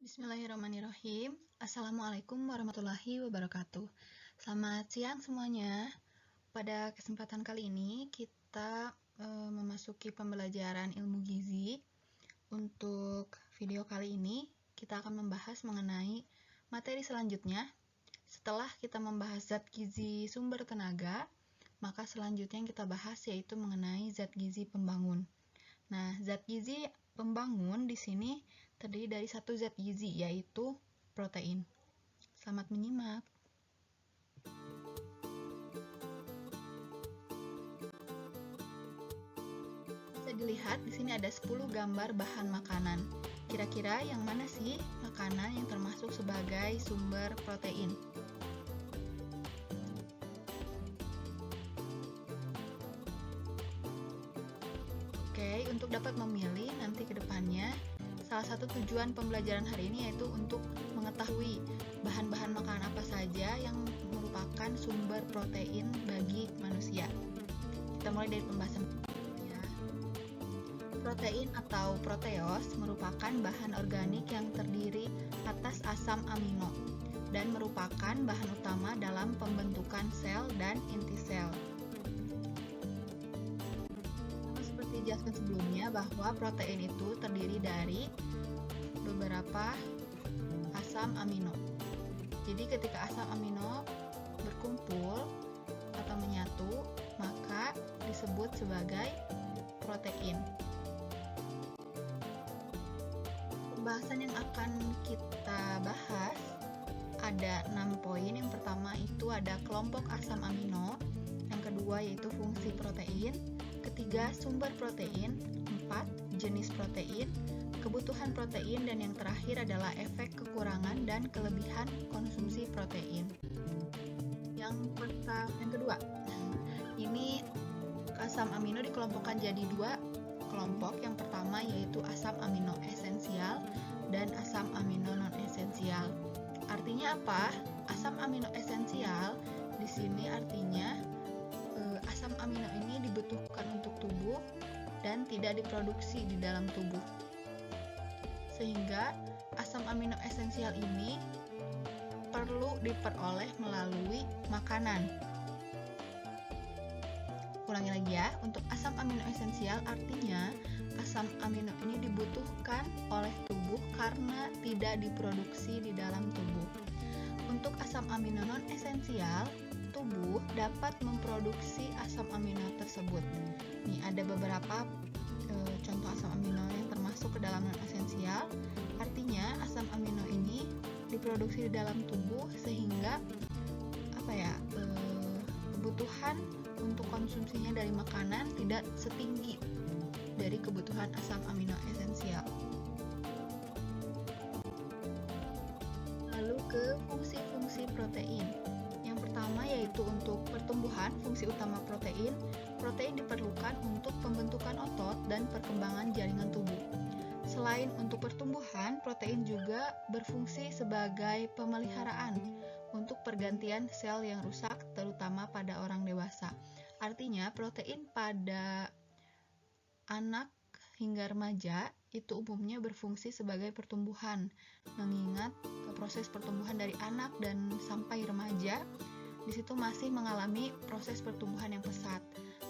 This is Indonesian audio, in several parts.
Bismillahirrahmanirrahim. Assalamualaikum warahmatullahi wabarakatuh. Selamat siang semuanya. Pada kesempatan kali ini kita memasuki pembelajaran ilmu gizi. Untuk video kali ini kita akan membahas mengenai materi selanjutnya. Setelah kita membahas zat gizi sumber tenaga, maka selanjutnya yang kita bahas yaitu mengenai zat gizi pembangun. Nah, zat gizi pembangun di sini terdiri dari satu zat gizi, yaitu protein. Selamat menyimak. Bisa dilihat di sini ada 10 gambar bahan makanan. Kira-kira yang mana sih makanan yang termasuk sebagai sumber protein? Oke, untuk dapat memilih nanti ke depannya, salah satu tujuan pembelajaran hari ini yaitu untuk mengetahui bahan-bahan makanan apa saja yang merupakan sumber protein bagi manusia. Kita mulai dari pembahasan ya. Protein atau proteos merupakan bahan organik yang terdiri atas asam amino dan merupakan bahan utama dalam pembentukan sel dan inti sel. Dijelaskan sebelumnya bahwa protein itu terdiri dari beberapa asam amino. Jadi ketika asam amino berkumpul atau menyatu, maka disebut sebagai protein. Pembahasan yang akan kita bahas ada 6 poin. Yang pertama itu ada kelompok asam amino, yang kedua yaitu fungsi protein, ketiga sumber protein, 4 jenis protein, kebutuhan protein, dan yang terakhir adalah efek kekurangan dan kelebihan konsumsi protein. Yang kedua, ini asam amino dikelompokkan jadi 2 kelompok. Yang pertama yaitu asam amino esensial dan asam amino non esensial. Artinya apa? Asam amino esensial di sini artinya asam amino ini dibutuhkan untuk tubuh dan tidak diproduksi di dalam tubuh. Sehingga asam amino esensial ini perlu diperoleh melalui makanan. Ulangi lagi ya, untuk asam amino esensial artinya asam amino ini dibutuhkan oleh tubuh karena tidak diproduksi di dalam tubuh. Untuk asam amino non esensial, tubuh dapat memproduksi asam amino tersebut. Nih ada beberapa contoh asam amino yang termasuk ke dalam non esensial. Artinya asam amino ini diproduksi di dalam tubuh sehingga kebutuhan untuk konsumsinya dari makanan tidak setinggi dari kebutuhan asam amino esensial. Lalu ke fungsi-fungsi protein. Yang pertama yaitu untuk pertumbuhan. Fungsi utama protein diperlukan untuk pembentukan otot dan perkembangan jaringan tubuh. Selain untuk pertumbuhan, protein juga berfungsi sebagai pemeliharaan untuk pergantian sel yang rusak, terutama pada orang dewasa. Artinya, protein pada anak hingga remaja itu umumnya berfungsi sebagai pertumbuhan, mengingat proses pertumbuhan dari anak dan sampai remaja di situ masih mengalami proses pertumbuhan yang pesat.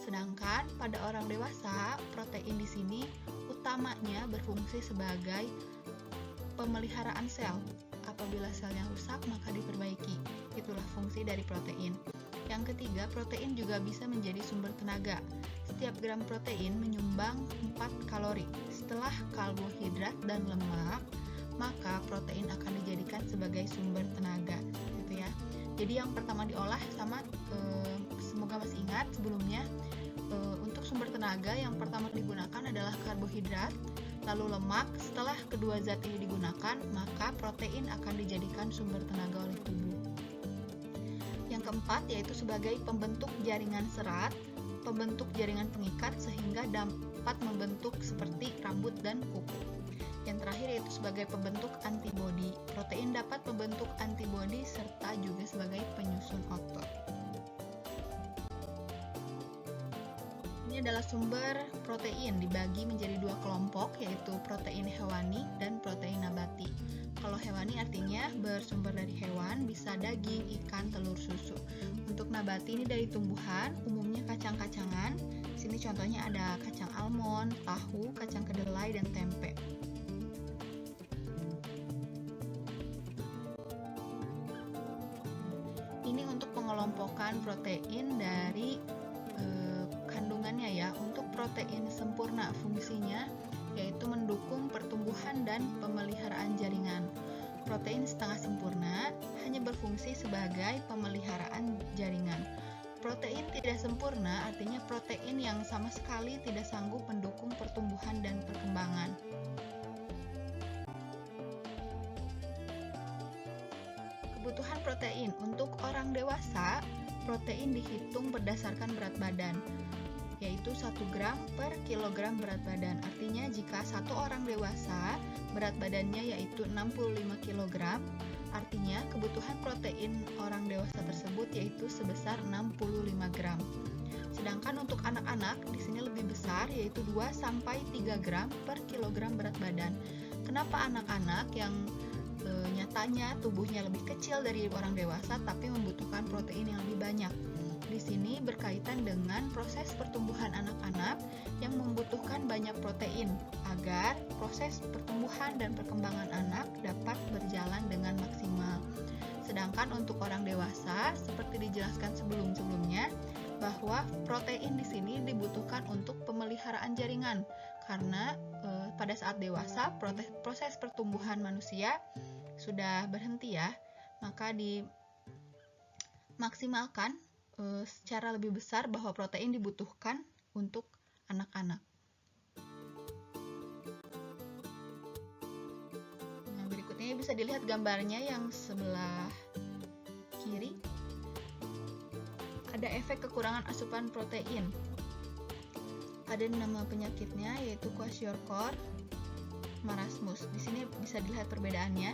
Sedangkan pada orang dewasa, protein di sini utamanya berfungsi sebagai pemeliharaan sel. Apabila sel yang rusak, maka diperbaiki. Itulah fungsi dari protein. Yang ketiga, protein juga bisa menjadi sumber tenaga. Setiap gram protein menyumbang 4 kalori. Setelah karbohidrat dan lemak, maka protein akan dijadikan sebagai sumber tenaga, gitu ya. Jadi yang pertama diolah semoga masih ingat sebelumnya, untuk sumber tenaga yang pertama digunakan adalah karbohidrat, lalu lemak. Setelah kedua zat ini digunakan, maka protein akan dijadikan sumber tenaga oleh tubuh. Yang keempat yaitu sebagai pembentuk jaringan serat, pembentuk jaringan pengikat sehingga dapat membentuk seperti rambut dan kuku. Yang terakhir yaitu sebagai pembentuk antibodi. Protein dapat membentuk antibodi serta juga sebagai penyusun otot. Ini adalah sumber protein dibagi menjadi dua kelompok, yaitu protein hewani dan protein nabati. Kalau hewani artinya bersumber dari hewan, bisa daging, ikan, telur, susu. Untuk nabati ini dari tumbuhan, umumnya kacang-kacangan. Di sini contohnya ada kacang almond, tahu, kacang kedelai, dan tempe. Ini untuk pengelompokan protein dari kandungannya ya. Untuk protein sempurna fungsinya yaitu mendukung pertumbuhan dan pemeliharaan jaringan. Protein setengah sempurna hanya berfungsi sebagai pemeliharaan jaringan. Protein tidak sempurna artinya protein yang sama sekali tidak sanggup mendukung pertumbuhan dan perkembangan. Kebutuhan protein untuk orang dewasa, protein dihitung berdasarkan berat badan, yaitu 1 gram per kilogram berat badan. Artinya jika satu orang dewasa berat badannya yaitu 65 kg, artinya kebutuhan protein orang dewasa tersebut yaitu sebesar 65 gram. Sedangkan untuk anak-anak di sini lebih besar yaitu 2 sampai 3 gram per kilogram berat badan. Kenapa anak-anak yang nyatanya tubuhnya lebih kecil dari orang dewasa tapi membutuhkan protein yang lebih banyak? Di sini berkaitan dengan proses pertumbuhan anak-anak yang membutuhkan banyak protein agar proses pertumbuhan dan perkembangan anak dapat berjalan dengan maksimal. Sedangkan untuk orang dewasa, seperti dijelaskan sebelum-sebelumnya, bahwa protein di sini dibutuhkan untuk pemeliharaan jaringan karena pada saat dewasa proses pertumbuhan manusia sudah berhenti ya, maka dimaksimalkan secara lebih besar bahwa protein dibutuhkan untuk anak-anak. Nah, berikutnya bisa dilihat gambarnya yang sebelah kiri. Ada efek kekurangan asupan protein. Ada nama penyakitnya yaitu kwashiorkor marasmus. Di sini bisa dilihat perbedaannya.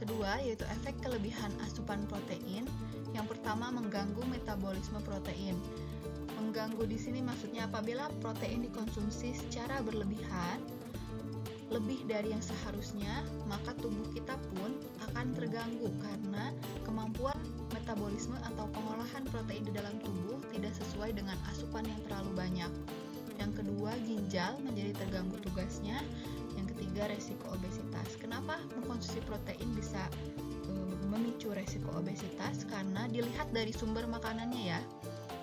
Kedua yaitu efek kelebihan asupan protein. Yang pertama mengganggu metabolisme protein. Mengganggu di sini maksudnya apabila protein dikonsumsi secara berlebihan, lebih dari yang seharusnya, maka tubuh kita pun akan terganggu karena kemampuan metabolisme atau pengolahan protein di dalam tubuh tidak sesuai dengan asupan yang terlalu banyak. Yang kedua, ginjal menjadi terganggu tugasnya. Yang ketiga, resiko obesitas. Kenapa mengkonsumsi protein bisa memicu resiko obesitas? Karena dilihat dari sumber makanannya ya.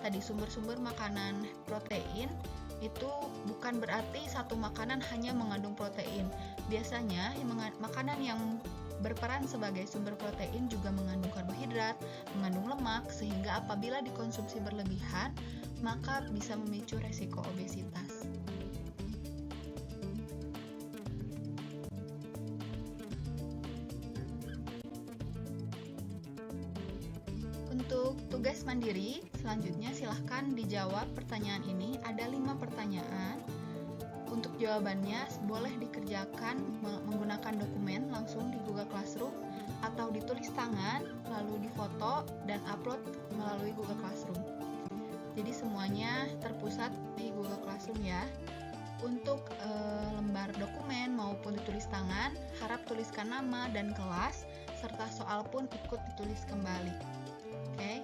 Tadi sumber-sumber makanan protein itu bukan berarti satu makanan hanya mengandung protein. Biasanya makanan yang berperan sebagai sumber protein juga mengandung karbohidrat, mengandung lemak, sehingga apabila dikonsumsi berlebihan, maka bisa memicu resiko obesitas. Untuk tugas mandiri, selanjutnya silahkan dijawab pertanyaan ini. Ada 5 pertanyaan. Untuk jawabannya boleh dikerjakan menggunakan dokumen langsung di Google Classroom atau ditulis tangan, lalu difoto dan upload melalui Google Classroom. Jadi semuanya terpusat di Google Classroom ya. Untuk lembar dokumen maupun ditulis tangan, harap tuliskan nama dan kelas, serta soal pun ikut ditulis kembali. Oke.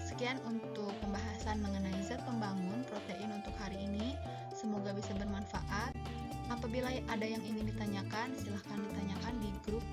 Sekian untuk pembahasan mengenai zat pembangun protein untuk hari ini. Semoga bisa bermanfaat. Apabila ada yang ingin ditanyakan, silahkan ditanyakan di grup